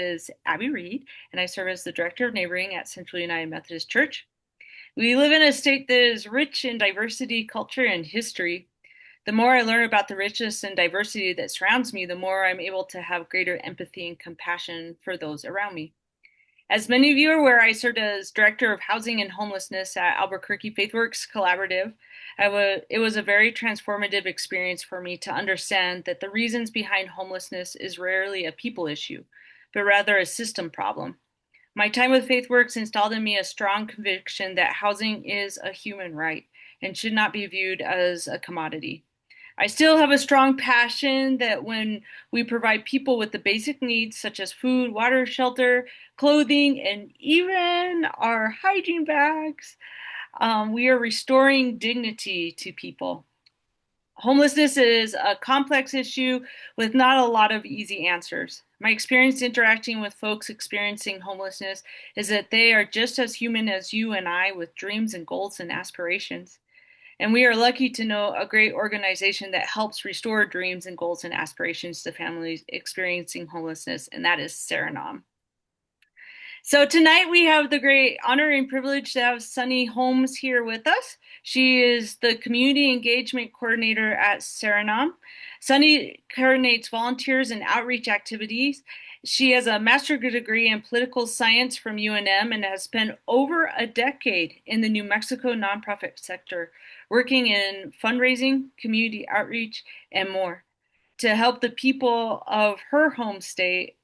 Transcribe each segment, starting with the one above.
is Abby Reed, and I serve as the Director of Neighboring at Central United Methodist Church. We live in a state that is rich in diversity, culture, and history. The more I learn about the richness and diversity that surrounds me, the more I'm able to have greater empathy and compassion for those around me. As many of you are aware, I served as Director of Housing and Homelessness at Albuquerque FaithWorks Collaborative. It was a very transformative experience for me to understand that the reasons behind homelessness is rarely a people issue, but rather a system problem. My time with FaithWorks installed in me a strong conviction that housing is a human right and should not be viewed as a commodity. I still have a strong passion that when we provide people with the basic needs such as food, water, shelter, clothing, and even our hygiene bags, we are restoring dignity to people. Homelessness is a complex issue with not a lot of easy answers. My experience interacting with folks experiencing homelessness is that they are just as human as you and I with dreams and goals and aspirations. And we are lucky to know a great organization that helps restore dreams and goals and aspirations to families experiencing homelessness, and that is Saranam. So tonight we have the great honor and privilege to have Sunny Holmes here with us. She is the Community Engagement Coordinator at Saranam. Sunny coordinates volunteers and outreach activities. She has a master's degree in political science from UNM and has spent over a decade in the New Mexico nonprofit sector, working in fundraising, community outreach, and more to help the people of her home state.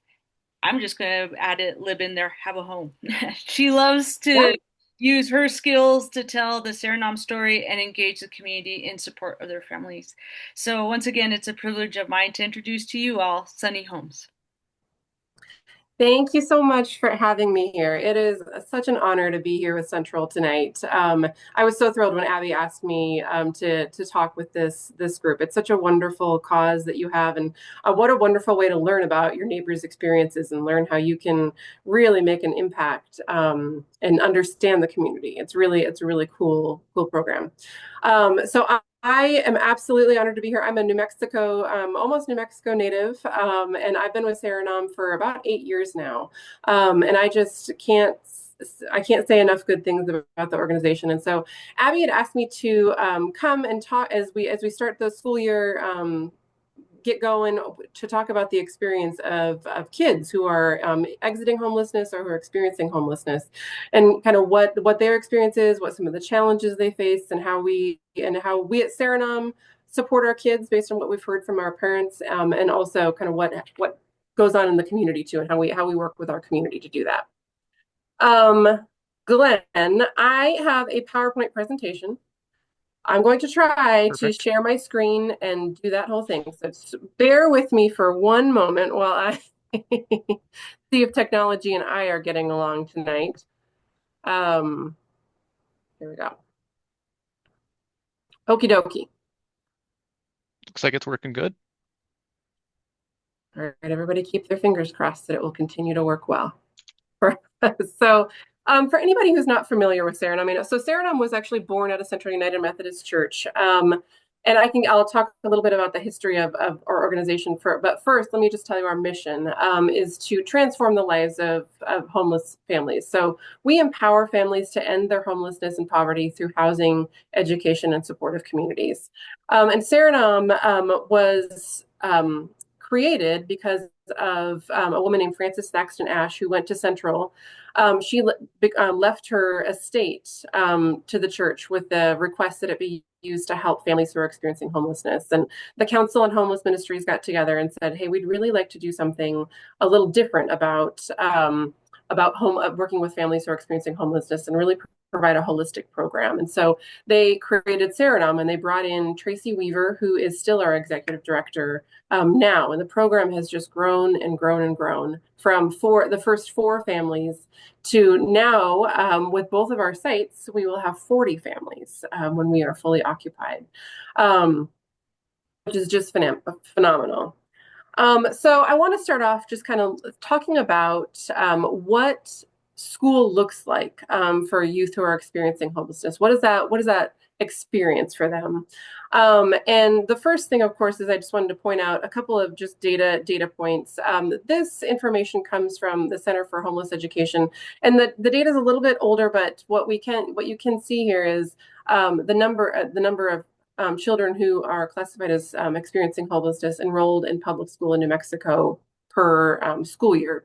I'm just going to add it, live in there, have a home. She loves Yeah. to use her skills to tell the Saranam story and engage the community in support of their families. So once again, it's a privilege of mine to introduce to you all Sunny Holmes. Thank you so much for having me here. It is such an honor to be here with Central tonight. I was so thrilled when Abby asked me to talk with this group. It's such a wonderful cause that you have, and what a wonderful way to learn about your neighbors' experiences and learn how you can really make an impact and understand the community. It's a really cool program. I am absolutely honored to be here. I'm a New Mexico, almost New Mexico native, and I've been with Saranam for about 8 years now. And I can't say enough good things about the organization. And so Abby had asked me to come and talk as we start the school year. Get going to talk about the experience of kids who are exiting homelessness or who are experiencing homelessness, and kind of what their experience is, what some of the challenges they face, and how we at Saranam support our kids based on what we've heard from our parents, and also kind of what goes on in the community too, and how we work with our community to do that. Um, Glenn, I have a PowerPoint presentation. I'm going to try to Perfect. share my screen and do that whole thing. So bear with me for one moment while I see if technology and I are getting along tonight. Um, Here we go. Okie dokie. Looks like it's working good. All right, everybody keep their fingers crossed that it will continue to work well. So, for anybody who's not familiar with Saranam, so Saranam was actually born at a Central United Methodist Church. And I'll talk a little bit about the history of our organization. But first, let me just tell you our mission is to transform the lives of homeless families. So we empower families to end their homelessness and poverty through housing, education, and supportive communities. And Saranam was created because of a woman named Frances Thaxton Ash who went to Central. She left her estate to the church with the request that it be used to help families who are experiencing homelessness. And the Council on Homeless Ministries got together and said, "Hey, we'd really like to do something a little different about working with families who are experiencing homelessness and really provide a holistic program." And so they created Saranam, and they brought in Tracy Weaver, who is still our executive director now. And the program has just grown and grown and grown from the first 4 families to now, with both of our sites, we will have 40 families when we are fully occupied, which is just phenomenal. So I want to start off just kind of talking about what school looks like for youth who are experiencing homelessness. What does that experience for them. And the first thing, of course, is I just wanted to point out a couple of just data points. This information comes from the Center for Homeless Education, and the data is a little bit older, but what you can see here is the number of children who are classified as experiencing homelessness enrolled in public school in New Mexico per school year.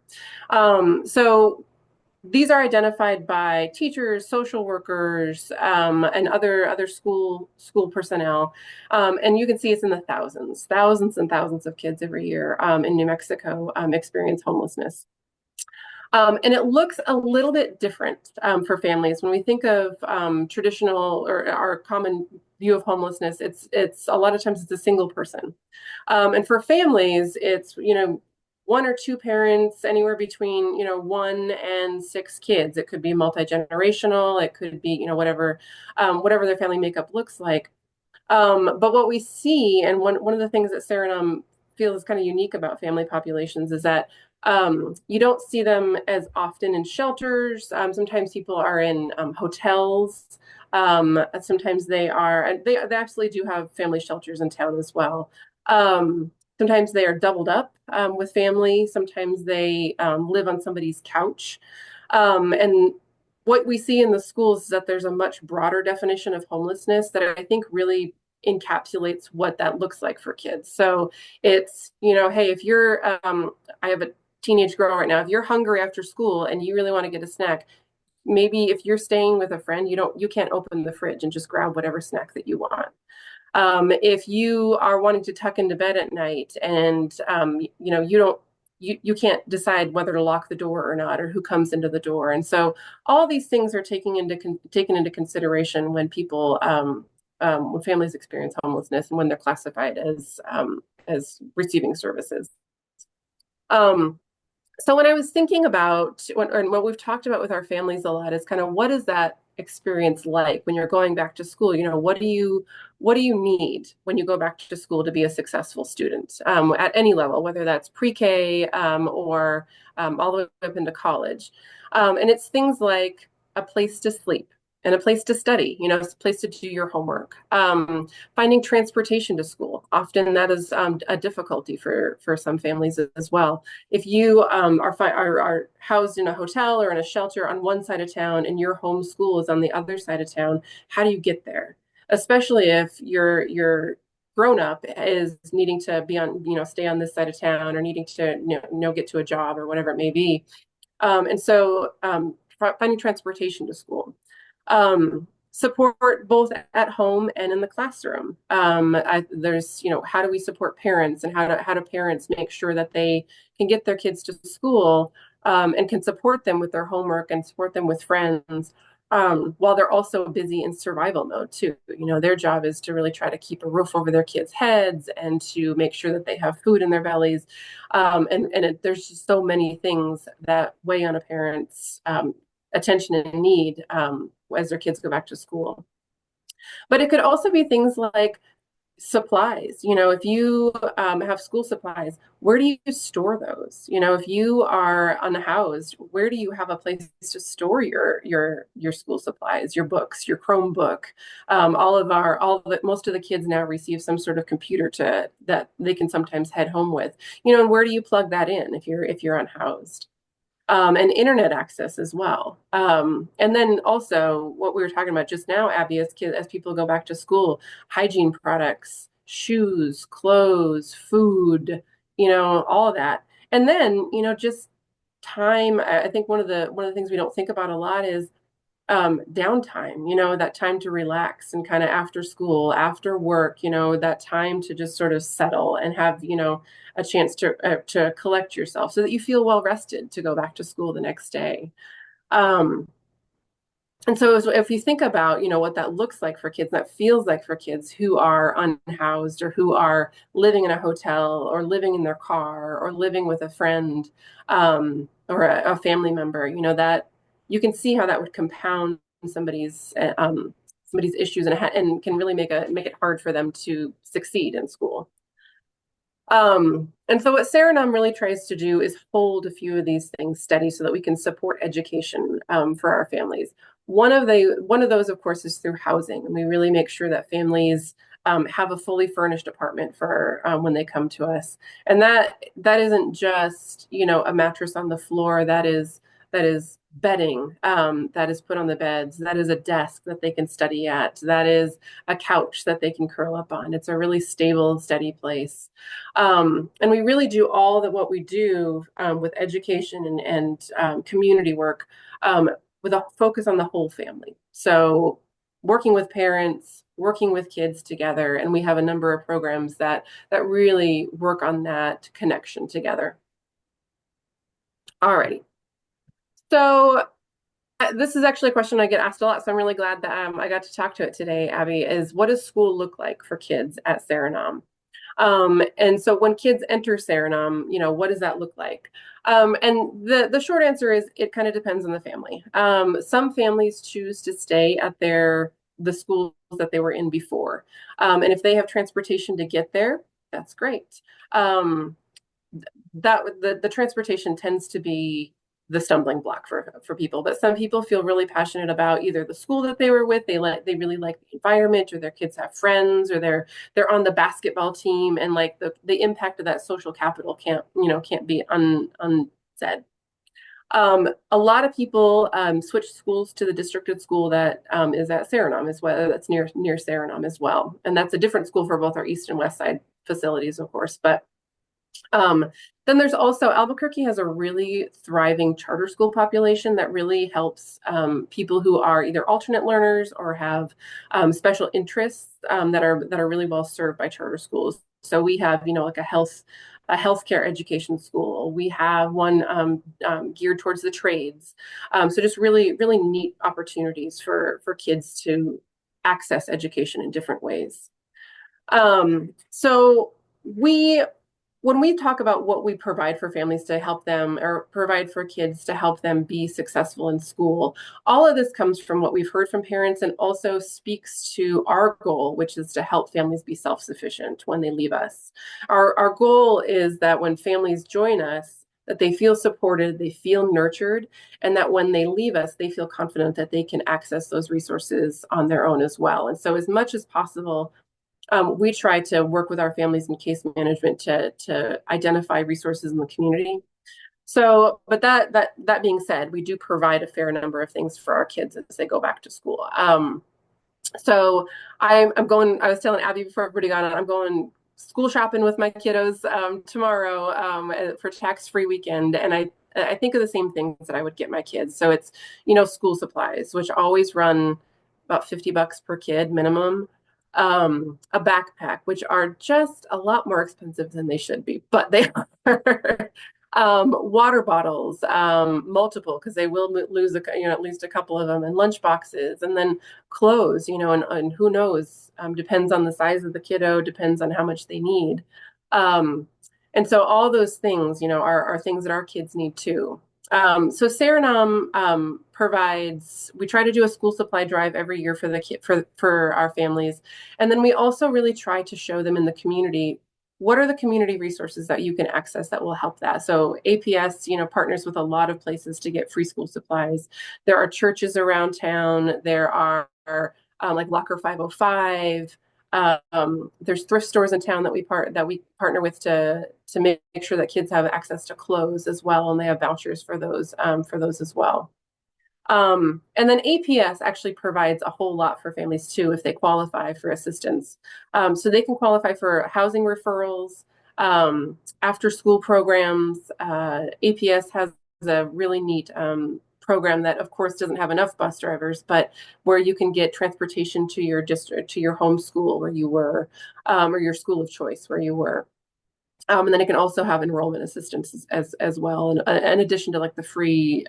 So these are identified by teachers, social workers, and other school personnel, and you can see it's in the thousands and thousands of kids every year in New Mexico experience homelessness. And it looks a little bit different for families. When we think of traditional or our common view of homelessness, it's a lot of times it's a single person. And for families, it's, one or two parents, anywhere between, 1 and 6 kids. It could be multi-generational. It could be, whatever their family makeup looks like. But what we see, and one of the things that Saranam feels kind of unique about family populations is that you don't see them as often in shelters. Sometimes people are in hotels. Sometimes they absolutely do have family shelters in town as well. Sometimes they are doubled up with family. Sometimes they live on somebody's couch. And what we see in the schools is that there's a much broader definition of homelessness that I think really encapsulates what that looks like for kids. So it's, hey, if you're, I have a teenage girl right now, if you're hungry after school and you really want to get a snack, maybe if you're staying with a friend, you can't open the fridge and just grab whatever snack that you want. If you are wanting to tuck into bed at night and you can't decide whether to lock the door or not, or who comes into the door, and so all these things are taken into consideration when people when families experience homelessness and when they're classified as receiving services. Um, so when I was thinking about what we've talked about with our families a lot is kind of what is that experience like when you're going back to school? What do you need when you go back to school to be a successful student at any level, whether that's pre-K or all the way up into college? And it's things like a place to sleep and a place to study, a place to do your homework. Finding transportation to school. Often that is a difficulty for some families as well. If you are housed in a hotel or in a shelter on one side of town and your home school is on the other side of town, how do you get there? Especially if your grown up is needing to be on, stay on this side of town or needing to, get to a job or whatever it may be. And so finding transportation to school. Support both at home and in the classroom. There's, how do we support parents and how do parents make sure that they can get their kids to school and can support them with their homework and support them with friends while they're also busy in survival mode too. Their job is to really try to keep a roof over their kids' heads and to make sure that they have food in their bellies. There's just so many things that weigh on a parent's attention and need as their kids go back to school. But it could also be things like supplies. If you have school supplies, where do you store those? If you are unhoused, where do you have a place to store your school supplies, your books, your Chromebook? Most of the kids now receive some sort of computer that they can sometimes head home with. And where do you plug that in if you're unhoused? And internet access as well. And then also what we were talking about just now, Abby, as people go back to school, hygiene products, shoes, clothes, food, all of that. And then, just time. I think one of the things we don't think about a lot is downtime, that time to relax and kind of after school, after work, that time to just sort of settle and have, a chance to collect yourself so that you feel well rested to go back to school the next day. Um, and so if you think about, what that looks like for kids, that feels like for kids who are unhoused or who are living in a hotel or living in their car or living with a friend or a family member, that you can see how that would compound somebody's issues and can really make it hard for them to succeed in school. And so what Saranam really tries to do is hold a few of these things steady so that we can support education for our families. One of those, of course, is through housing, and we really make sure that families have a fully furnished apartment for when they come to us. And that isn't just, a mattress on the floor. That is bedding that is put on the beds. That is a desk that they can study at. That is a couch that they can curl up on. It's a really stable, steady place. And we really do all that what we do with education and community work with a focus on the whole family. So working with parents, working with kids together, and we have a number of programs that really work on that connection together. All righty. So this is actually a question I get asked a lot, so I'm really glad that I got to talk to it today, Abby, is what does school look like for kids at Saranam? And so when kids enter Saranam, what does that look like? And the short answer is it kind of depends on the family. Some families choose to stay at the schools that they were in before. And if they have transportation to get there, that's great. The transportation tends to be the stumbling block for people. But some people feel really passionate about either the school that they were with, they really like the environment, or their kids have friends, or they're on the basketball team, and like the impact of that social capital can't be unsaid. A lot of people switch schools to the districted school that is at Saranam as well. That's near Saranam as well, and that's a different school for both our east and west side facilities, of course. But then there's also Albuquerque has a really thriving charter school population that really helps people who are either alternate learners or have special interests that are really well served by charter schools. So we have, like a healthcare education school. We have one geared towards the trades. So just really, really neat opportunities for kids to access education in different ways. So we when we talk about what we provide for families to help them, or provide for kids to help them be successful in school, all of this comes from what we've heard from parents and also speaks to our goal, which is to help families be self-sufficient when they leave us. Our goal is that when families join us, that they feel supported, they feel nurtured, and that when they leave us, they feel confident that they can access those resources on their own as well. And so as much as possible, we try to work with our families in case management to identify resources in the community. So, but that being said, we do provide a fair number of things for our kids as they go back to school. So I'm going. I was telling Abby before everybody got on. I'm going school shopping with my kiddos tomorrow for tax-free weekend, and I think of the same things that I would get my kids. So it's school supplies, which always run about $50 per kid minimum. A backpack, which are just a lot more expensive than they should be, but they are. Water bottles, multiple, because they will lose at least a couple of them, and lunch boxes, and then clothes, and who knows, depends on the size of the kiddo, depends on how much they need. Um, and so all those things, are things that our kids need too. So Saranam provides. We try to do a school supply drive every year for the for our families, and then we also really try to show them in the community what are the community resources that you can access that will help that. So APS, partners with a lot of places to get free school supplies. There are churches around town. There are like Locker 505. There's thrift stores in town that we partner with to make sure that kids have access to clothes as well, and they have vouchers for those as well. And then APS actually provides a whole lot for families too if they qualify for assistance. So they can qualify for housing referrals, after school programs. APS has a really neat program that, of course, doesn't have enough bus drivers, but where you can get transportation to your district, to your home school where you were, or your school of choice where you were. And then it can also have enrollment assistance as well, and in addition to like the free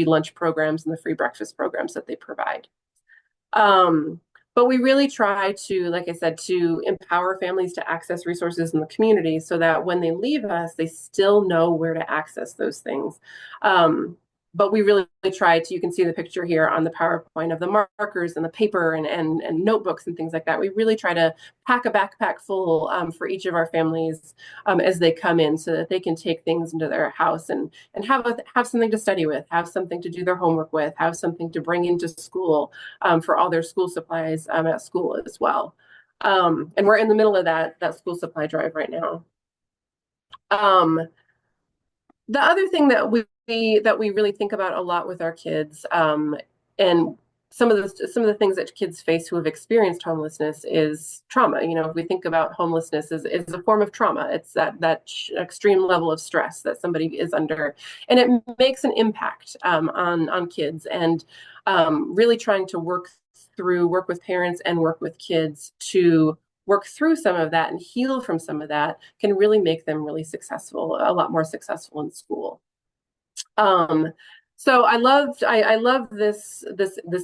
lunch programs and the free breakfast programs that they provide. But we really try to, like I said, to empower families to access resources in the community so that when they leave us, they still know where to access those things. but we really try to, you can see the picture here on the PowerPoint of the markers and the paper and notebooks and things like that. We really try to pack a backpack full for each of our families as they come in so that they can take things into their house and have something to study with, have something to do their homework with, have something to bring into school for all their school supplies at school as well. And we're in the middle of that school supply drive right now. Um, the other thing that we really think about a lot with our kids, and some of the things that kids face who have experienced homelessness is trauma. You know, if we think about homelessness as a form of trauma, it's that extreme level of stress that somebody is under, and it makes an impact on kids. And really trying to work with parents and work with kids to work through some of that and heal from some of that can really make them really successful, a lot more successful in school. Um, so I love this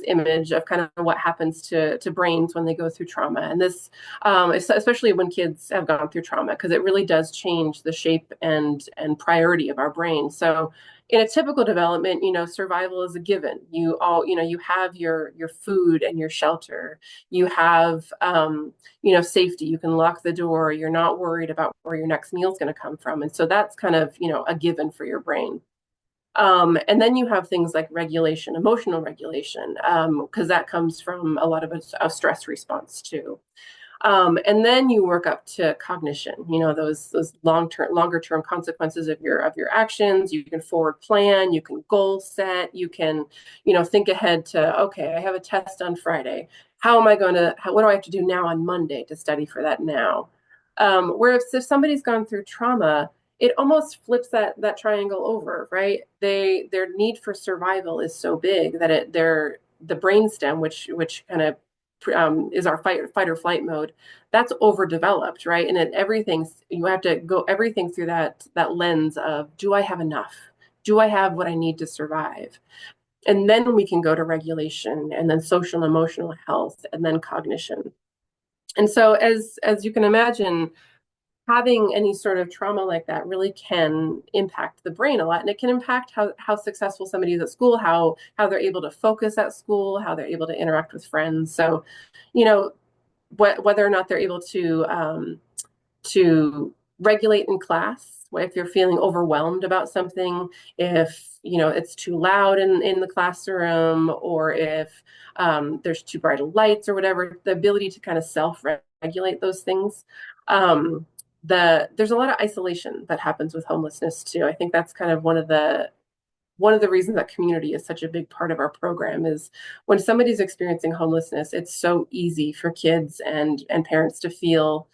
image of kind of what happens to brains when they go through trauma, and this especially when kids have gone through trauma, because it really does change the shape and priority of our brain. So in a typical development, you know, survival is a given. You have your food and your shelter. You have safety. You can lock the door. You're not worried about where your next meal is going to come from, and so that's kind of a given for your brain. And then you have things like regulation, emotional regulation, because that comes from a lot of a stress response too. And then you work up to cognition, those longer term consequences of your actions. You can forward plan, you can goal set, you can, think ahead to, okay, I have a test on Friday. What do I have to do now on Monday to study for that now? Whereas if somebody's gone through trauma, it almost flips that triangle over, right? Their need for survival is so big that the brainstem, which kind of is our fight or flight mode, that's overdeveloped, right? And you have to go everything through that lens of, do I have enough? Do I have what I need to survive? And then we can go to regulation, and then social and emotional health, and then cognition. And so as you can imagine, having any sort of trauma like that really can impact the brain a lot, and it can impact how successful somebody is at school, how they're able to focus at school, how they're able to interact with friends. So, whether or not they're able to regulate in class, if you're feeling overwhelmed about something, if it's too loud in the classroom, or if there's too bright lights or whatever, the ability to kind of self-regulate those things. There's a lot of isolation that happens with homelessness too. I think that's kind of one of the reasons that community is such a big part of our program is when somebody's experiencing homelessness, it's so easy for kids and parents to feel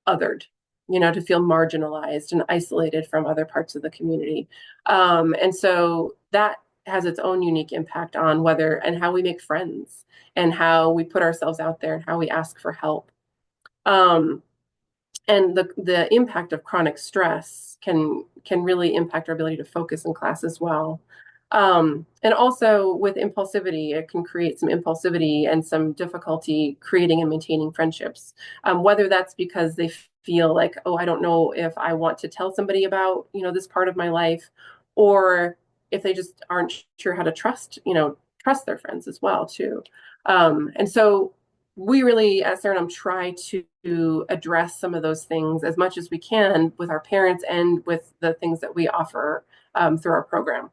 othered, to feel marginalized and isolated from other parts of the community. And so that has its own unique impact on whether and how we make friends and how we put ourselves out there and how we ask for help. And the impact of chronic stress can really impact our ability to focus in class as well. And also with impulsivity, it can create some impulsivity and some difficulty creating and maintaining friendships. Whether that's because they feel like, oh, I don't know if I want to tell somebody about, this part of my life, or if they just aren't sure how to trust their friends as well too. And so we really, at Saranam, try to address some of those things as much as we can with our parents and with the things that we offer through our program.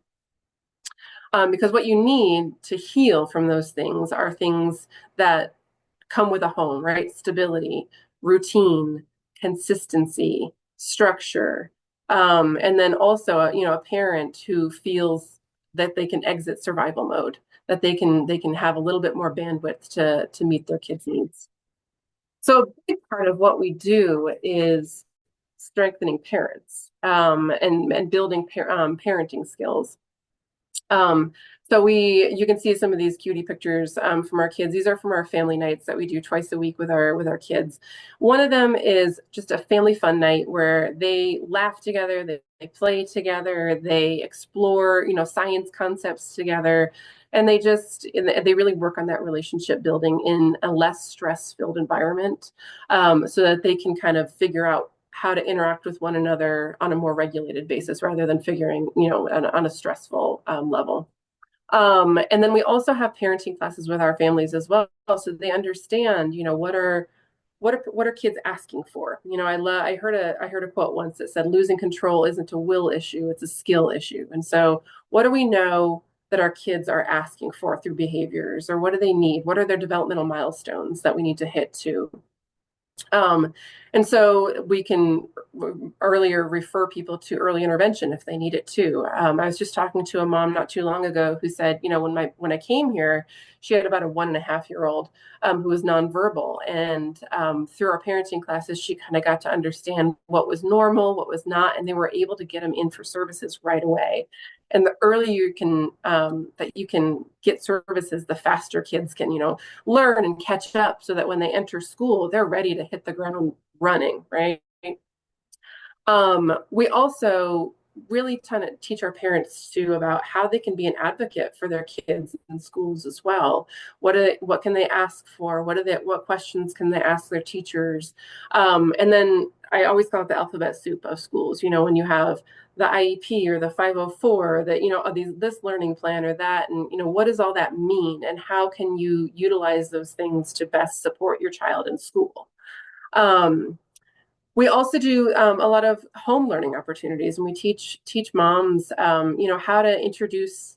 Because what you need to heal from those things are things that come with a home, right? Stability, routine, consistency, structure, and then also, a parent who feels that they can exit survival mode, that they can have a little bit more bandwidth to meet their kids' needs. So a big part of what we do is strengthening parents and building parenting skills. So you can see some of these cutie pictures from our kids. These are from our family nights that we do twice a week with our kids. One of them is just a family fun night where they laugh together, they play together, they explore, science concepts together, and they really work on that relationship building in a less stress-filled environment, so that they can kind of figure out how to interact with one another on a more regulated basis rather than figuring, on a stressful level. And then we also have parenting classes with our families as well, so they understand, what are kids asking for? I heard a quote once that said, "Losing control isn't a will issue; it's a skill issue." And so, what do we know that our kids are asking for through behaviors, or what do they need? What are their developmental milestones that we need to hit to? Um, and so we can earlier refer people to early intervention if they need it too. I was just talking to a mom not too long ago who said, when I came here, she had about a 1.5-year-old who was nonverbal, and through our parenting classes, she kind of got to understand what was normal, what was not, and they were able to get them in for services right away. And the earlier you can that you can get services, the faster kids can, learn and catch up so that when they enter school, they're ready to hit the ground running, right? We also really kind of teach our parents too about how they can be an advocate for their kids in schools as well. What can they ask for? What questions can they ask their teachers? And then I always call it the alphabet soup of schools. When you have the IEP or the 504, that this learning plan or that, and what does all that mean, and how can you utilize those things to best support your child in school? We also do a lot of home learning opportunities, and we teach moms, how to introduce,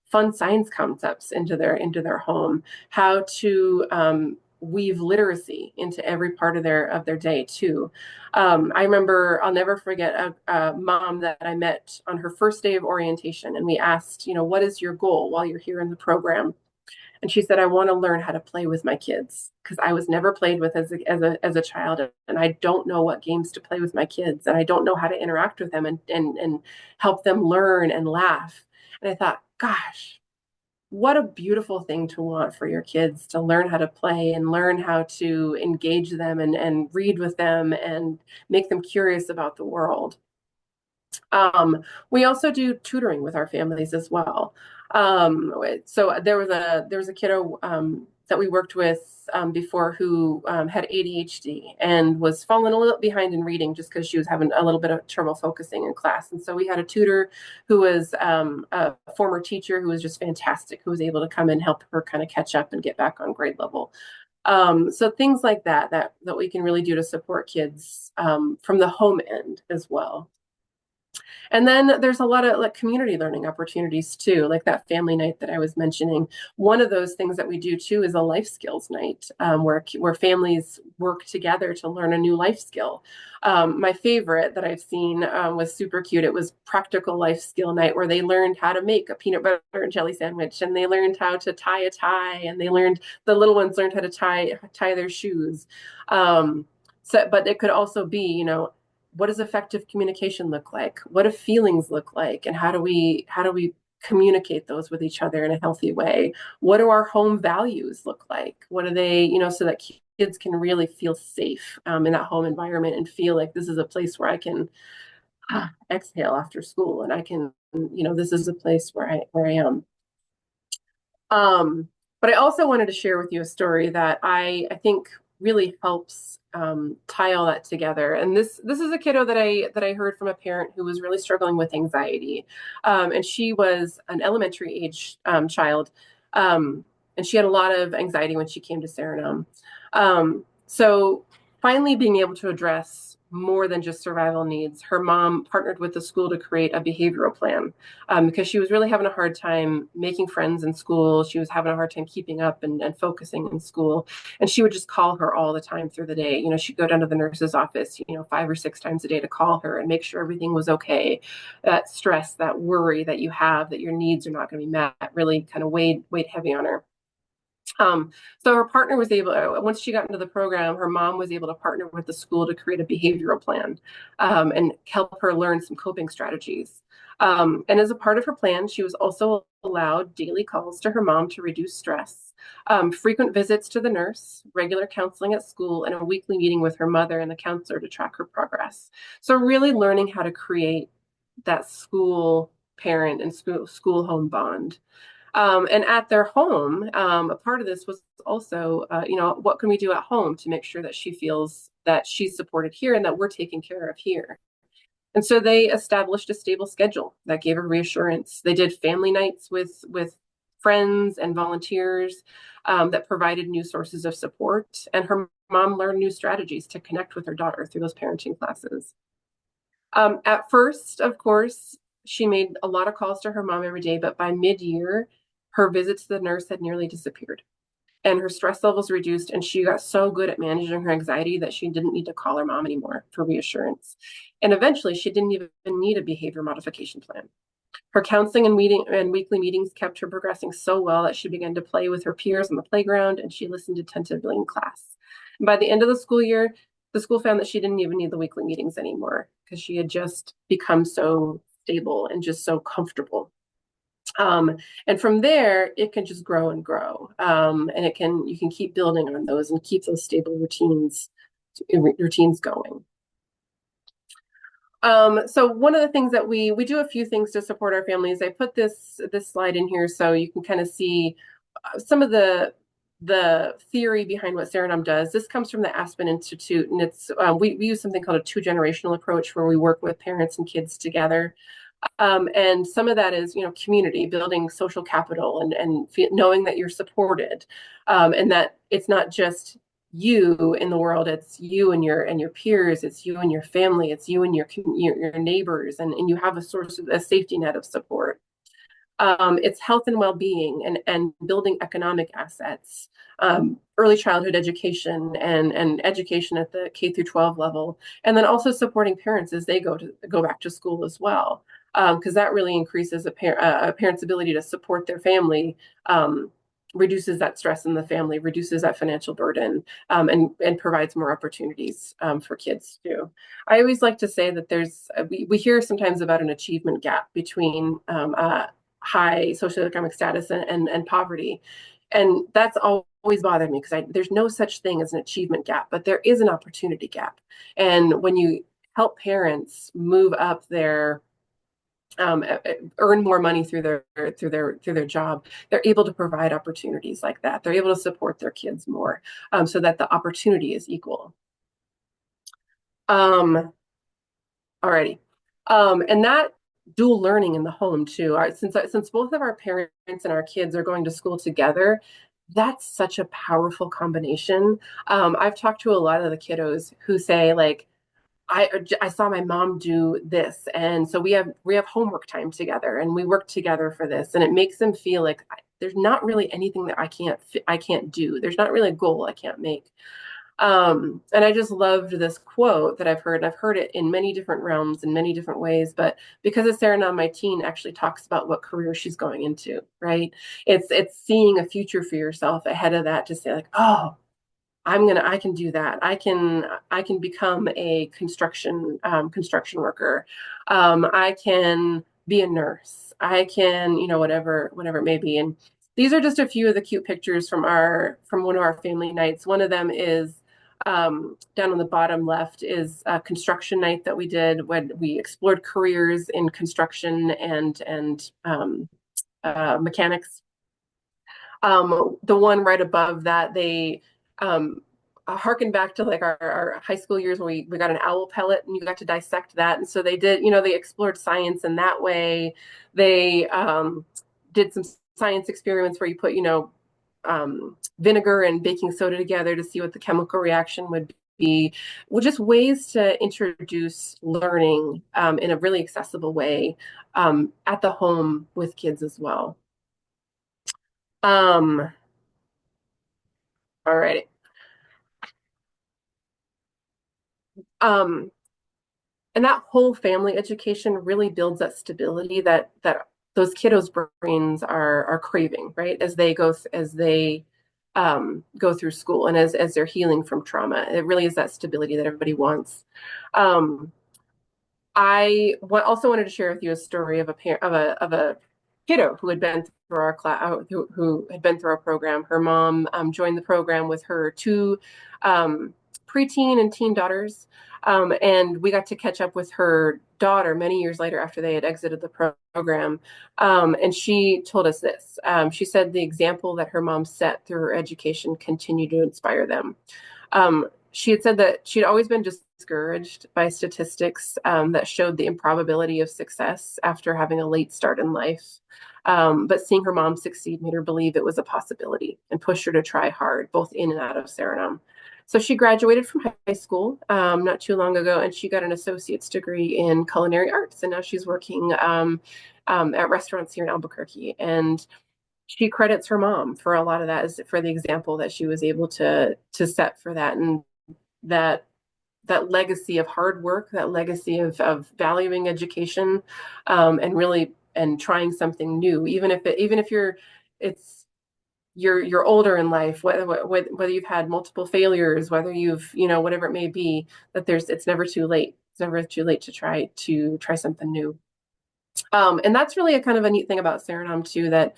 fun science concepts into their home, how to weave literacy into every part of their day too. I remember, I'll never forget a mom that I met on her first day of orientation, and we asked, what is your goal while you're here in the program? And she said, "I want to learn how to play with my kids because I was never played with as a child, and I don't know what games to play with my kids, and I don't know how to interact with them and help them learn and laugh." And I thought, gosh, what a beautiful thing to want for your kids, to learn how to play and learn how to engage them and read with them and make them curious about the world. We also do tutoring with our families as well. So there was a kiddo that we worked with before who had ADHD and was falling a little behind in reading just because she was having a little bit of trouble focusing in class. And so we had a tutor who was a former teacher who was just fantastic, who was able to come and help her kind of catch up and get back on grade level. So things like that we can really do to support kids from the home end as well. And then there's a lot of like community learning opportunities too, like that family night that I was mentioning. One of those things that we do too is a life skills night, where families work together to learn a new life skill. My favorite that I've seen was super cute. It was practical life skill night where they learned how to make a peanut butter and jelly sandwich, and they learned how to tie a tie, and the little ones learned how to tie their shoes. But it could also be, what does effective communication look like? What do feelings look like? And how do we communicate those with each other in a healthy way? What do our home values look like? What do they, so that kids can really feel safe in that home environment and feel like this is a place where I can exhale after school, and I can, this is a place where I am. But I also wanted to share with you a story that I think really helps tie all that together. And this is a kiddo that I heard from a parent who was really struggling with anxiety, and she was an elementary age child, and she had a lot of anxiety when she came to Saranam. So finally being able to address more than just survival needs, her mom partnered with the school to create a behavioral plan because she was really having a hard time making friends in school. She was having a hard time keeping up and focusing in school. And she would just call her all the time through the day. She'd go down to the nurse's office, 5 or 6 times a day to call her and make sure everything was okay. That stress, that worry that you have that your needs are not going to be met really kind of weighed heavy on her. So her partner was able, once she got into the program, her mom was able to partner with the school to create a behavioral plan and help her learn some coping strategies. And as a part of her plan, she was also allowed daily calls to her mom to reduce stress, frequent visits to the nurse, regular counseling at school, and a weekly meeting with her mother and the counselor to track her progress. So really learning how to create that school parent and school home bond. And at their home, a part of this was also, what can we do at home to make sure that she feels that she's supported here and that we're taken care of here? And so they established a stable schedule that gave her reassurance. They did family nights with friends and volunteers that provided new sources of support. And her mom learned new strategies to connect with her daughter through those parenting classes. At first, of course, she made a lot of calls to her mom every day, but by mid-year, her visits to the nurse had nearly disappeared. And her stress levels reduced, and she got so good at managing her anxiety that she didn't need to call her mom anymore for reassurance. And eventually, she didn't even need a behavior modification plan. Her counseling and weekly meetings kept her progressing so well that she began to play with her peers on the playground, and she listened attentively in class. And by the end of the school year, the school found that she didn't even need the weekly meetings anymore because she had just become so stable and just so comfortable. And from there, it can just grow and grow. And you can keep building on those and keep those stable routines going. So one of the things that we do a few things to support our families. I put this slide in here so you can kind of see some of the theory behind what Saranam does. This comes from the Aspen Institute, and it's we use something called a two-generational approach where we work with parents and kids together. And some of that is, community, building social capital and knowing that you're supported, and that it's not just you in the world, it's you and your peers, it's you and your family, it's you and your neighbors, and you have a safety net of support. It's health and well-being and building economic assets, early childhood education and education at the K through 12 level, and then also supporting parents as they go back to school as well, because that really increases a parent's ability to support their family, reduces that stress in the family, reduces that financial burden, and provides more opportunities for kids too. I always like to say that we hear sometimes about an achievement gap between high socioeconomic status and poverty. And that's always bothered me because there's no such thing as an achievement gap, but there is an opportunity gap. And when you help parents move up earn more money through their job, they're able to provide opportunities like that. They're able to support their kids more, so that the opportunity is equal. Alrighty. And that dual learning in the home too. Since both of our parents and our kids are going to school together, that's such a powerful combination. I've talked to a lot of the kiddos who say, like, I saw my mom do this, and so we have homework time together, and we work together for this, and it makes them feel like there's not really anything that I can't do. There's not really a goal I can't make. And I just loved this quote that I've heard, and I've heard it in many different realms in many different ways, but because of Saranam, my teen actually talks about what career she's going into, right? It's seeing a future for yourself ahead of that to say, like, oh, I can do that. I can become a construction worker. I can be a nurse. I can, whatever it may be. And these are just a few of the cute pictures from one of our family nights. One of them is down on the bottom left is a construction night that we did when we explored careers in construction and mechanics. The one right above that, they harken back to like our high school years where we got an owl pellet and you got to dissect that. And so they did, they explored science in that way. They did some science experiments where you put, vinegar and baking soda together to see what the chemical reaction would be. Well, just ways to introduce learning in a really accessible way at the home with kids as well. All right. And that whole family education really builds that stability that those kiddos' brains are craving, right? As they go through school and as they're healing from trauma. It really is that stability that everybody wants. I also wanted to share with you a story of a kiddo who had been through our class, who had been through our program. Her mom joined the program with her two preteen and teen daughters, and we got to catch up with her daughter many years later after they had exited the program. And she told us this. She said the example that her mom set through her education continued to inspire them. She had said that she'd always been discouraged by statistics that showed the improbability of success after having a late start in life. But seeing her mom succeed made her believe it was a possibility and pushed her to try hard, both in and out of Saranam. So she graduated from high school not too long ago, and she got an associate's degree in culinary arts. And now she's working at restaurants here in Albuquerque. And she credits her mom for a lot of that, as for the example that she was able to set for that, and that that legacy of hard work, that legacy of valuing education, and really and trying something new, even if you're older in life, whether you've had multiple failures, whether you've, whatever it may be, that it's never too late. It's never too late to try something new. And that's really a kind of a neat thing about Saranam too, that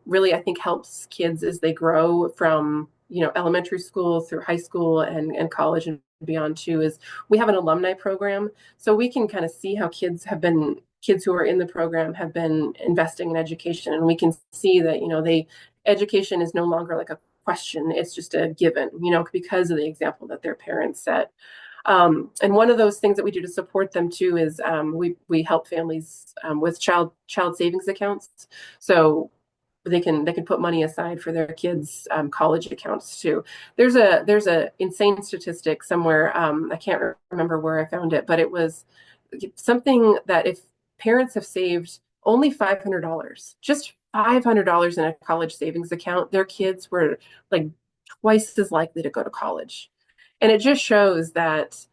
really I think helps kids as they grow from, elementary school through high school and college and beyond too, is we have an alumni program. So we can kind of see how kids who are in the program have been investing in education. And we can see that, education is no longer like a question. It's just a given, because of the example that their parents set. And one of those things that we do to support them too is we help families with child savings accounts, so they can put money aside for their kids' college accounts too. There's a insane statistic somewhere. I can't remember where I found it, but it was something that if parents have saved only $500, just $500 in a college savings account, their kids were like twice as likely to go to college. And it just shows that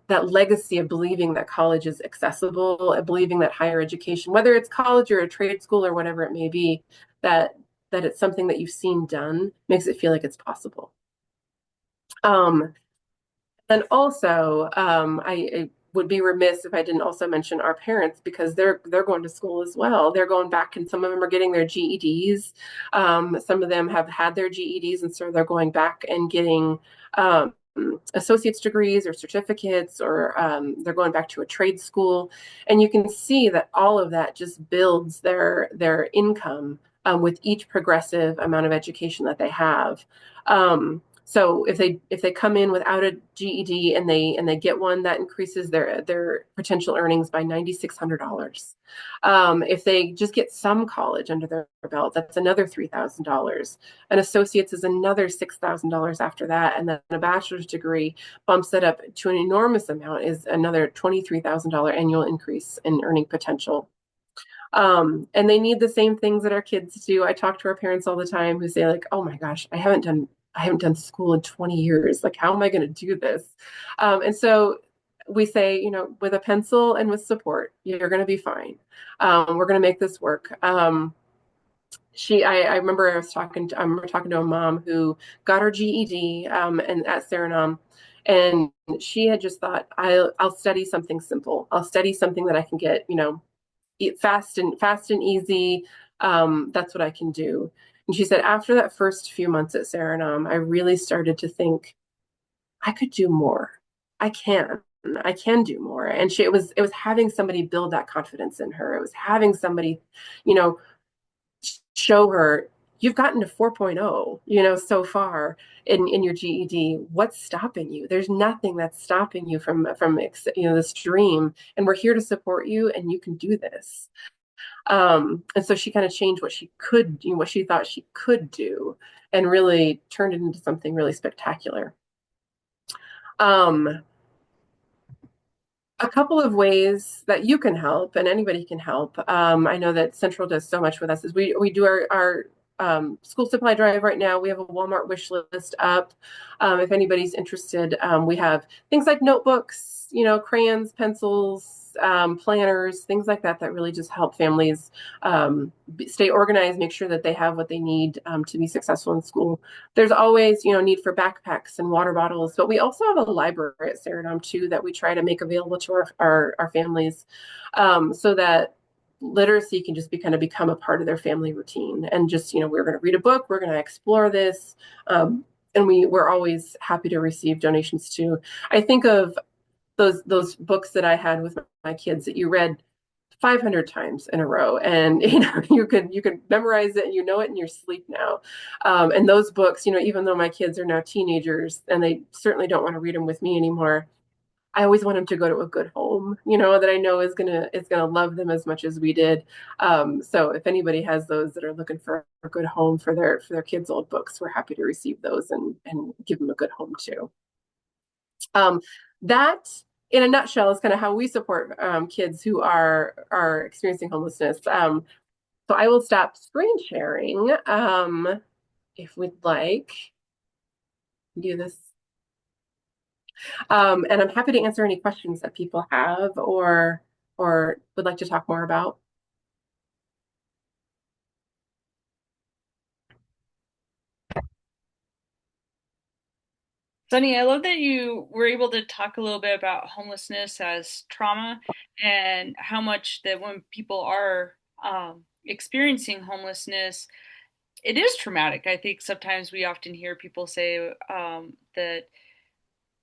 that legacy of believing that college is accessible, and believing that higher education, whether it's college or a trade school or whatever it may be, that it's something that you've seen done, makes it feel like it's possible. And also, I would be remiss if I didn't also mention our parents, because they're going to school as well. They're going back, and some of them are getting their GEDs. Some of them have had their GEDs, and so they're going back and getting associate's degrees or certificates, or they're going back to a trade school. And you can see that all of that just builds their income with each progressive amount of education that they have. So if they come in without a GED and they get one, that increases their potential earnings by $9,600. If they just get some college under their belt, that's another $3,000. An associate's is another $6,000 after that, and then a bachelor's degree bumps it up to an enormous amount, is another $23,000 annual increase in earning potential. And they need the same things that our kids do. I talk to our parents all the time who say, like, "Oh my gosh, I haven't done school in 20 years. Like, how am I going to do this?" And so we say, with a pencil and with support, you're going to be fine. We're going to make this work. I remember I remember talking to a mom who got her GED and at Saranam, and she had just thought, I'll study something simple. I'll study something that I can get, fast and easy. That's what I can do. And she said, after that first few months at Saranam, I really started to think, I could do more. I can. I can do more. And it was having somebody build that confidence in her. It was having somebody, show her, you've gotten to 4.0, so far in your GED. What's stopping you? There's nothing that's stopping you from this dream. And we're here to support you, and you can do this. And so she kind of changed what she thought she could do, and really turned it into something really spectacular. A couple of ways that you can help, and anybody can help. I know that Central does so much with us. Is we do our school supply drive right now. We have a Walmart wish list up. If anybody's interested, we have things like notebooks, crayons, pencils, planners, things like that really just help families stay organized, make sure that they have what they need to be successful in school. There's always, need for backpacks and water bottles, but we also have a library at Saranam too that we try to make available to our families, so that literacy can just become a part of their family routine. And just, we're going to read a book, we're going to explore this. And we're always happy to receive donations too. I think of those books that I had with my kids that you read 500 times in a row, and you could memorize it and you know it in your sleep now. And those books, even though my kids are now teenagers and they certainly don't want to read them with me anymore, I always want them to go to a good home, that I know is gonna love them as much as we did. So if anybody has those that are looking for a good home for their kids' old books, we're happy to receive those and give them a good home too. That, in a nutshell, is kind of how we support kids who are experiencing homelessness. So I will stop screen sharing if we'd like. Do this. And I'm happy to answer any questions that people have or would like to talk more about. Sunny, I love that you were able to talk a little bit about homelessness as trauma and how much that when people are experiencing homelessness, it is traumatic. I think sometimes we often hear people say that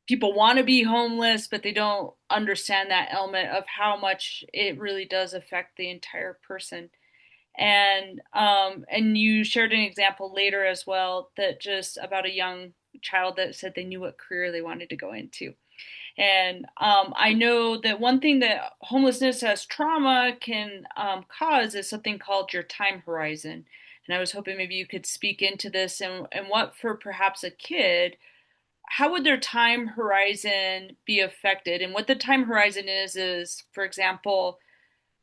people want to be homeless, but they don't understand that element of how much it really does affect the entire person. And you shared an example later as well that just about a young child that said they knew what career they wanted to go into. And I know that one thing that homelessness as trauma can cause is something called your time horizon. And I was hoping maybe you could speak into this and what for perhaps a kid, how would their time horizon be affected? And what the time horizon is, for example,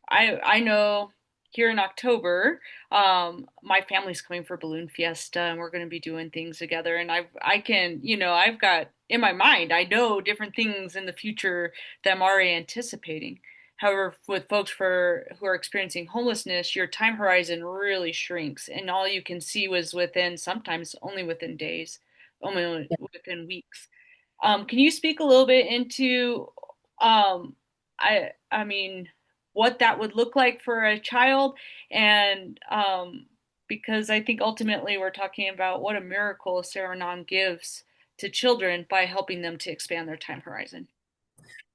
I know here in October, my family's coming for Balloon Fiesta, and we're going to be doing things together. And I can, I've got in my mind, I know different things in the future that I'm already anticipating. However, with folks for who are experiencing homelessness, your time horizon really shrinks, and all you can see was within sometimes only within days, only within weeks. Can you speak a little bit into, I mean, what that would look like for a child, and because I think ultimately we're talking about what a miracle Saranam gives to children by helping them to expand their time horizon.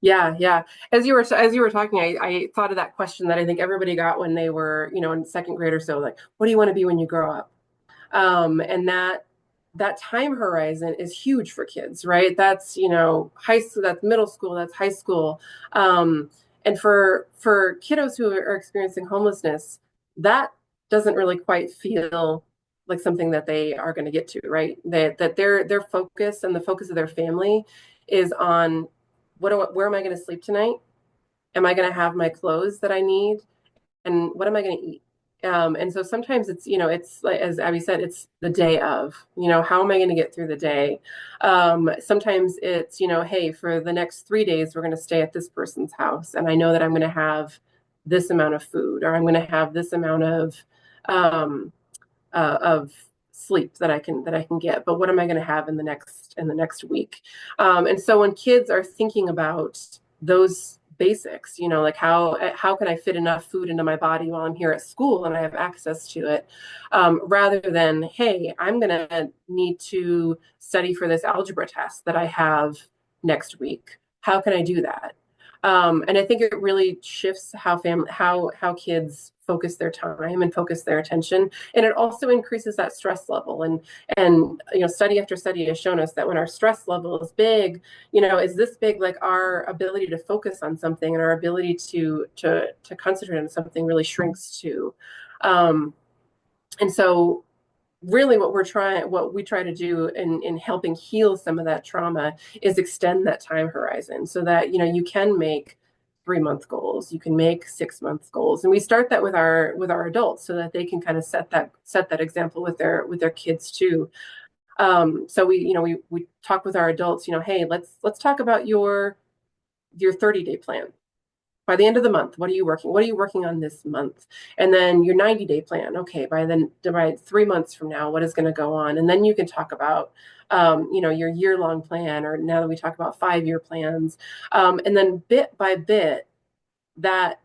Yeah, yeah. As you were talking, I thought of that question that I think everybody got when they were, in second grade or so, like, what do you want to be when you grow up? And that time horizon is huge for kids, right? That's, high school, that's middle school, that's high school. And for kiddos who are experiencing homelessness, that doesn't really quite feel like something that they are going to get to, right? That their focus and the focus of their family is on where am I going to sleep tonight? Am I going to have my clothes that I need? And what am I going to eat? And so sometimes it's like, as Abby said, it's the day of, how am I going to get through the day? Sometimes it's, hey, for the next 3 days, we're going to stay at this person's house. And I know that I'm going to have this amount of food, or I'm going to have this amount um, of sleep that I can get. But what am I going to have in the next week? And so when kids are thinking about those basics, like how can I fit enough food into my body while I'm here at school and I have access to it, rather than, hey, I'm going to need to study for this algebra test that I have next week. How can I do that? And I think it really shifts how kids focus their time and focus their attention, and it also increases that stress level. And study after study has shown us that when our stress level is big, is this big, like our ability to focus on something and our ability to concentrate on something really shrinks too. And so really what we try to do in helping heal some of that trauma is extend that time horizon so that you can make 3-month goals, you can make 6-month goals, and we start that with our adults so that they can kind of set that example with their kids too. So we talk with our adults, hey, let's talk about your 30-day plan. By the end of the month, what are you working on this month? And then your 90-day plan. Okay, by 3 months from now, what is going to go on? And then you can talk about your year-long plan, or now that we talk about 5-year plans. And then bit by bit, that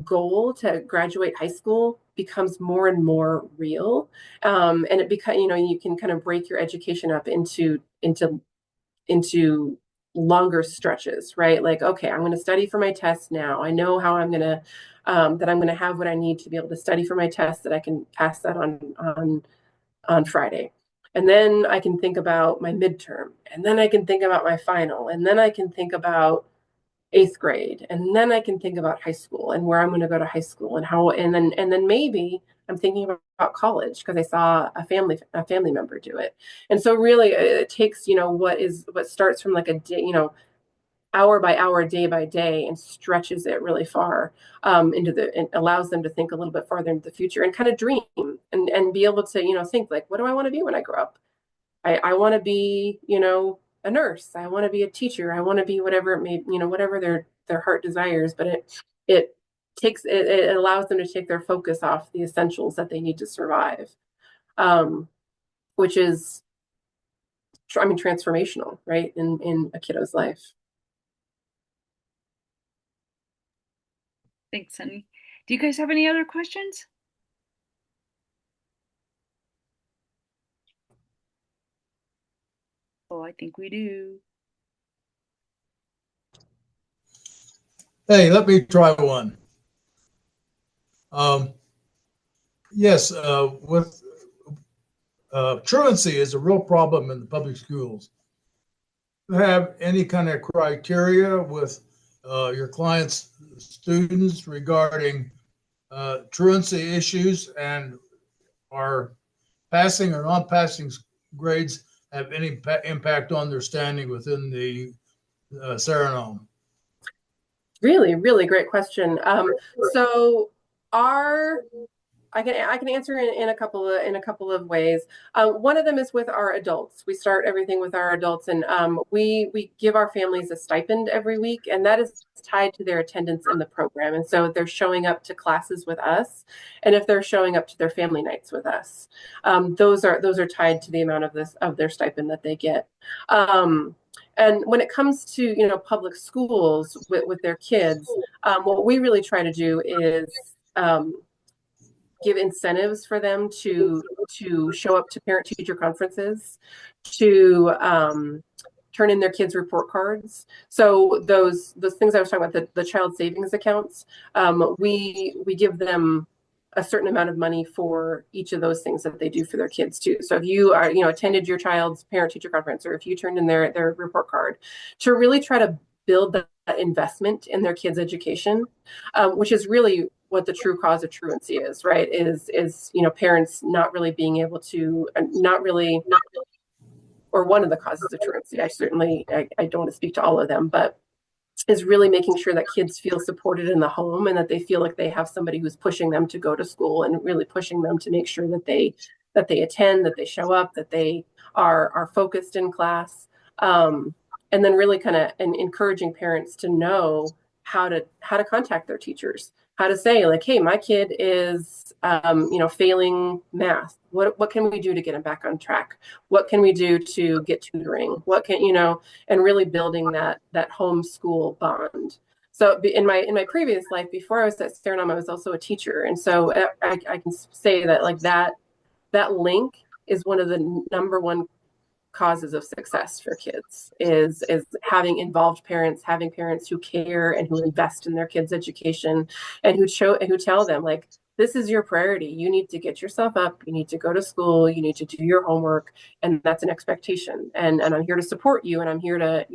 goal to graduate high school becomes more and more real. And it becomes, you can kind of break your education up into longer stretches, right? Like, okay, I'm going to study for my test now. I know how I'm going to that I'm going to have what I need to be able to study for my test, that I can pass that on Friday. And then I can think about my midterm, and then I can think about my final, and then I can think about eighth grade, and then I can think about high school and where I'm going to go to high school and how, and then maybe I'm thinking about college because I saw a family member do it. And so really it takes, what starts from like a day, hour by hour, day by day, and stretches it really far and allows them to think a little bit farther into the future and kind of dream and be able to, think like, what do I want to be when I grow up? I want to be, a nurse. I want to be a teacher. I want to be whatever it may, whatever their heart desires. But it it allows them to take their focus off the essentials that they need to survive, um, which is, I mean, transformational, right, in a kiddo's life. Thanks, Sunny. Do you guys have any other questions? Oh, I think we do. Hey, let me try one. Um, yes, with truancy is a real problem in the public schools. Do you have any kind of criteria with your clients' students regarding truancy issues, and are passing or non-passing grades have any impact on their standing within the Saranam? Really, really great question. So our I can answer in a couple of ways. One of them is with our adults. We start everything with our adults, and we give our families a stipend every week, and that is tied to their attendance in the program. And so if they're showing up to classes with us, and if they're showing up to their family nights with us, those are tied to the amount of their stipend that they get. And when it comes to public schools with their kids, what we really try to do is give incentives for them to show up to parent teacher conferences, to turn in their kids' report cards. So those things I was talking about, the child savings accounts, we give them a certain amount of money for each of those things that they do for their kids too. So if you are, attended your child's parent teacher conference, or if you turned in their report card, to really try to build that investment in their kids' education, which is really what the true cause of truancy is, right? Is parents not really being able to, not really, or one of the causes of truancy. I don't want to speak to all of them, but is really making sure that kids feel supported in the home and that they feel like they have somebody who's pushing them to go to school and really pushing them to make sure that they attend, that they show up, that they are focused in class, and then really kind of encouraging parents to know how to contact their teachers, how to say like, hey, my kid is failing math. What can we do to get him back on track? What can we do to get tutoring? What can and really building that homeschool bond. So in my previous life, before I was at Saranam, I was also a teacher, and so I can say that like that link is one of the number one causes of success for kids, is having involved parents, having parents who care and who invest in their kids' education, and who tell them like, this is your priority. You need to get yourself up. You need to go to school. You need to do your homework, and that's an expectation. And I'm here to support you, and I'm here to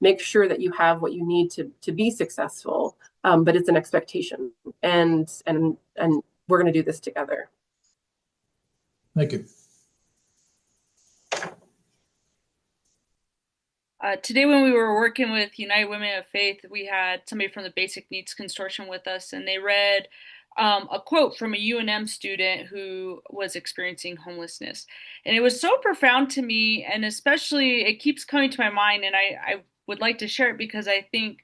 make sure that you have what you need to be successful. But it's an expectation, and we're going to do this together. Thank you. Today, when we were working with United Women of Faith, we had somebody from the Basic Needs Consortium with us, and they read a quote from a UNM student who was experiencing homelessness. And it was so profound to me, and especially it keeps coming to my mind, and I would like to share it because I think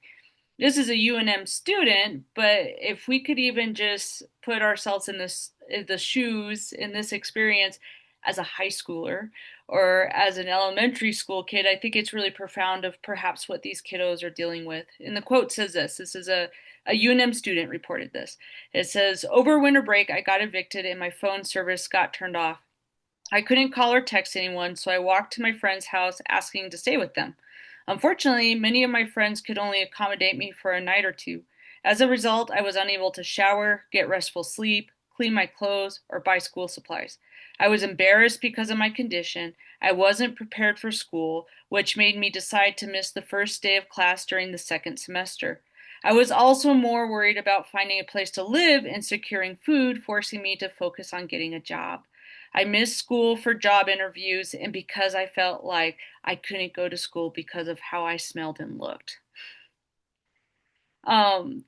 this is a UNM student, but if we could even just put ourselves in the shoes in this experience as a high schooler or as an elementary school kid, I think it's really profound of perhaps what these kiddos are dealing with. And the quote says this is a UNM student reported this. It says, over winter break, I got evicted and my phone service got turned off. I couldn't call or text anyone, so I walked to my friend's house asking to stay with them. Unfortunately, many of my friends could only accommodate me for a night or two. As a result, I was unable to shower, get restful sleep, clean my clothes, or buy school supplies. I was embarrassed because of my condition. I wasn't prepared for school, which made me decide to miss the first day of class during the second semester. I was also more worried about finding a place to live and securing food, forcing me to focus on getting a job. I missed school for job interviews and because I felt like I couldn't go to school because of how I smelled and looked. Um,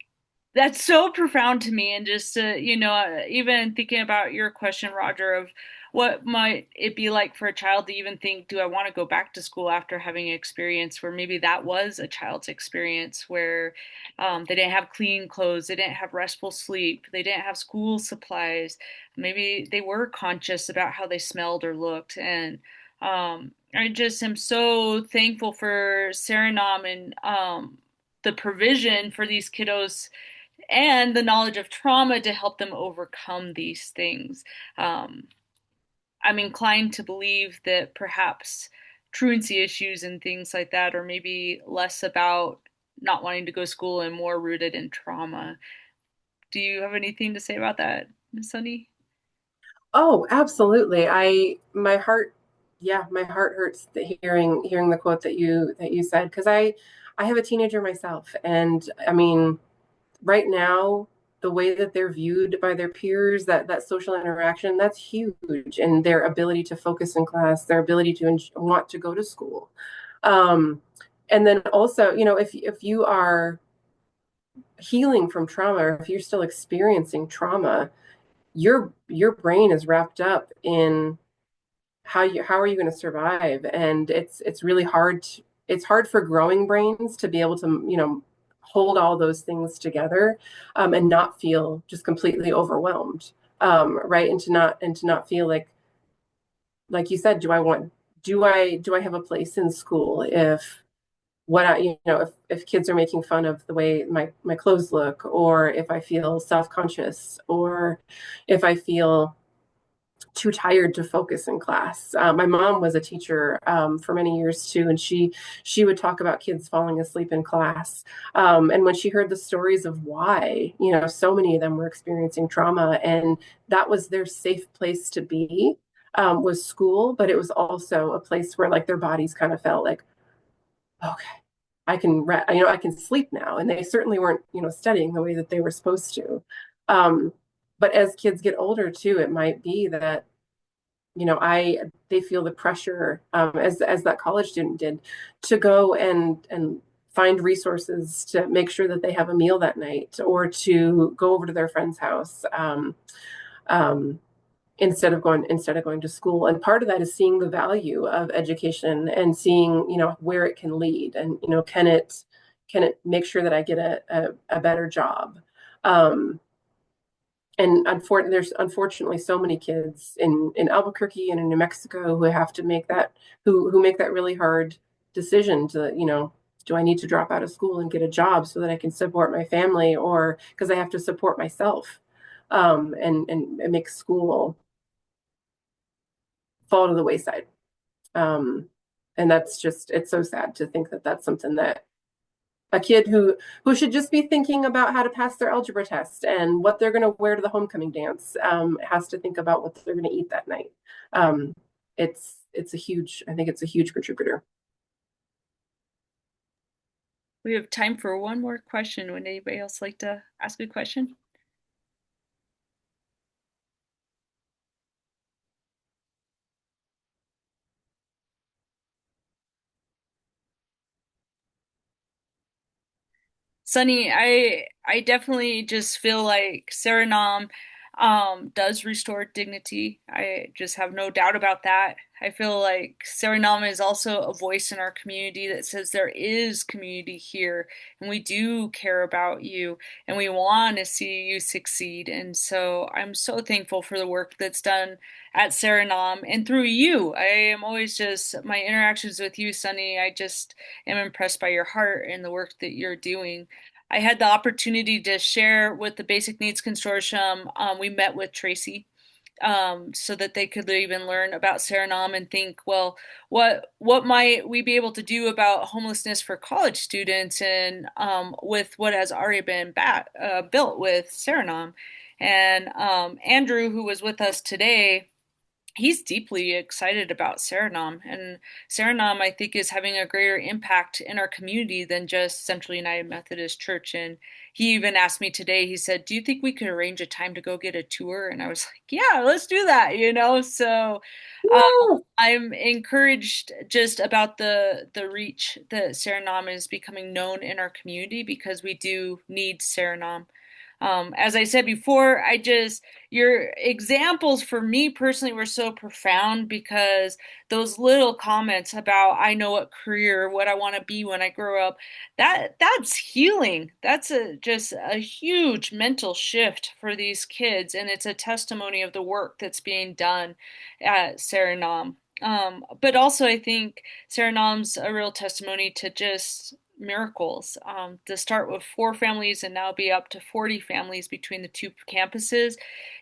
that's so profound to me. And just even thinking about your question, Roger, of what might it be like for a child to even think, do I want to go back to school after having an experience where maybe that was a child's experience where they didn't have clean clothes, they didn't have restful sleep, they didn't have school supplies, maybe they were conscious about how they smelled or looked. And I just am so thankful for Saranam and the provision for these kiddos and the knowledge of trauma to help them overcome these things. Um, I'm inclined to believe that perhaps truancy issues and things like that are maybe less about not wanting to go to school and more rooted in trauma. Do you have anything to say about that, Miss Sunny? Oh, absolutely. My heart, yeah, my heart hurts hearing the quote that you said, because I have a teenager myself, and I mean, right now, the way that they're viewed by their peers, that social interaction, that's huge, and their ability to focus in class, their ability to want to go to school. Um, and then also, if you are healing from trauma, or if you're still experiencing trauma, your brain is wrapped up in how are you going to survive, and it's really hard it's hard for growing brains to be able to hold all those things together, and not feel just completely overwhelmed, right, and to not feel like you said, do I have a place in school if what I, if kids are making fun of the way my clothes look, or if I feel self-conscious, or if I feel too tired to focus in class. My mom was a teacher for many years too, and she would talk about kids falling asleep in class. And when she heard the stories of why, so many of them were experiencing trauma, and that was their safe place to be, was school, but it was also a place where like their bodies kind of felt like, okay, I can sleep now. And they certainly weren't, studying the way that they were supposed to. Um, but as kids get older too, it might be that I they feel the pressure, as that college student did, to go and find resources to make sure that they have a meal that night, or to go over to their friend's house, um, instead of going to school. And part of that is seeing the value of education, and seeing where it can lead, and can it make sure that I get a better job. um, and there's unfortunately so many kids in Albuquerque and in New Mexico who have to make who make that really hard decision to, do I need to drop out of school and get a job so that I can support my family, or because I have to support myself, and it makes school fall to the wayside. Um, and it's so sad to think that that's something that a kid who should just be thinking about how to pass their algebra test and what they're going to wear to the homecoming dance, has to think about what they're going to eat that night. Um, I think it's a huge contributor. We have time for one more question. Would anybody else like to ask a question? Sunny, I definitely just feel like Saranam does restore dignity. I just have no doubt about that. I feel like Saranam is also a voice in our community that says there is community here and we do care about you and we want to see you succeed. And so I'm so thankful for the work that's done at Saranam and through you. I am always just my interactions with you, Sunny. I just am impressed by your heart and the work that you're doing. I had the opportunity to share with the Basic Needs Consortium. We met with Tracy, so that they could even learn about Saranam and think, well, what might we be able to do about homelessness for college students and with what has already been built with Saranam. And Andrew, who was with us today, he's deeply excited about Saranam. And Saranam, I think, is having a greater impact in our community than just Central United Methodist Church. And he even asked me today, he said, do you think we could arrange a time to go get a tour? And I was like, yeah, let's do that, you know? So Yeah. I'm encouraged just about the reach that Saranam is becoming known in our community because we do need Saranam. As I said before, your examples for me personally were so profound because those little comments about I know what career, what I want to be when I grow up, that's healing. That's just a huge mental shift for these kids, and it's a testimony of the work that's being done at Saranam. But also, I think Saranam's a real testimony to just miracles. To start with 4 families and now be up to 40 families between the 2 campuses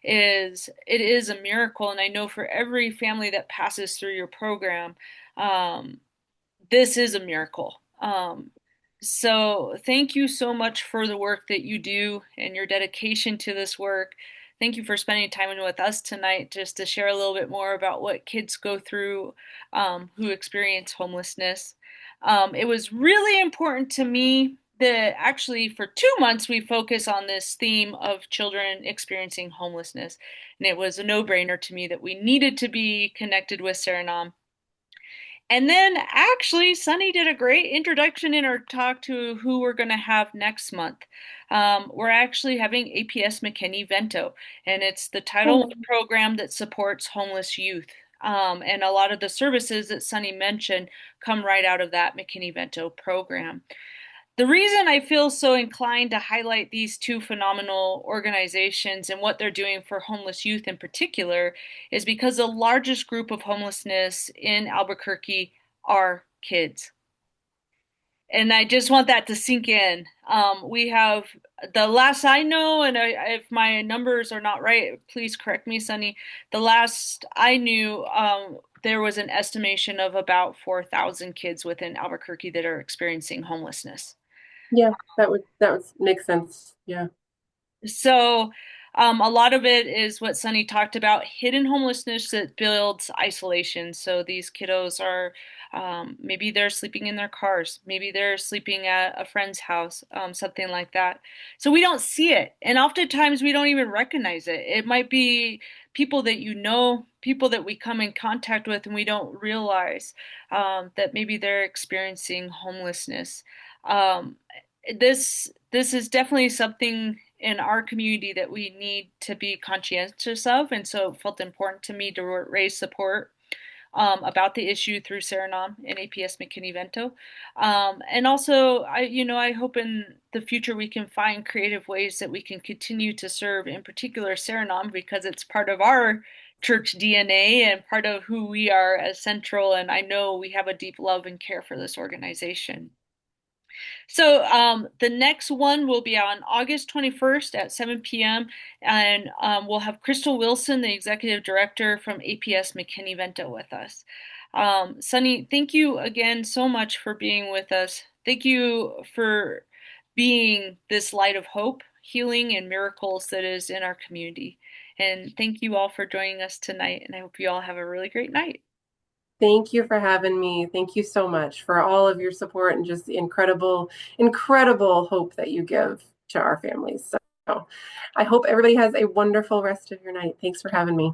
is a miracle. And I know for every family that passes through your program, um, this is a miracle. So thank you so much for the work that you do and your dedication to this work. Thank you for spending time with us tonight just to share a little bit more about what kids go through who experience homelessness. It was really important to me that actually for 2 months we focus on this theme of children experiencing homelessness. And it was a no-brainer to me that we needed to be connected with Saranam. And then actually, Sunny did a great introduction in our talk to who we're going to have next month. We're actually having APS McKinney Vento, and it's the Title I program that supports homeless youth. And a lot of the services that Sunny mentioned come right out of that McKinney Vento program. The reason I feel so inclined to highlight these 2 phenomenal organizations and what they're doing for homeless youth in particular is because the largest group of homelessness in Albuquerque are kids. And I just want that to sink in. We have the last I know, and if my numbers are not right, please correct me, Sunny. The last I knew, there was an estimation of about 4,000 kids within Albuquerque that are experiencing homelessness. Yeah, that would make sense. Yeah. So, a lot of it is what Sunny talked about, hidden homelessness that builds isolation. So these kiddos are maybe they're sleeping in their cars, maybe they're sleeping at a friend's house, something like that. So we don't see it, and oftentimes we don't even recognize it. It might be people that you know, people that we come in contact with, and we don't realize that maybe they're experiencing homelessness. Um, this is definitely something in our community that we need to be conscientious of, and so it felt important to me to raise support about the issue through Saranam and APS McKinney Vento. And also, I hope in the future we can find creative ways that we can continue to serve, in particular Saranam, because it's part of our church DNA and part of who we are as Central. And I know we have a deep love and care for this organization. So the next one will be on August 21st at 7 p.m. And we'll have Crystal Wilson, the executive director from APS McKinney Vento with us. Sunny, thank you again so much for being with us. Thank you for being this light of hope, healing, and miracles that is in our community. And thank you all for joining us tonight. And I hope you all have a really great night. Thank you for having me. Thank you so much for all of your support and just the incredible, incredible hope that you give to our families. So I hope everybody has a wonderful rest of your night. Thanks for having me.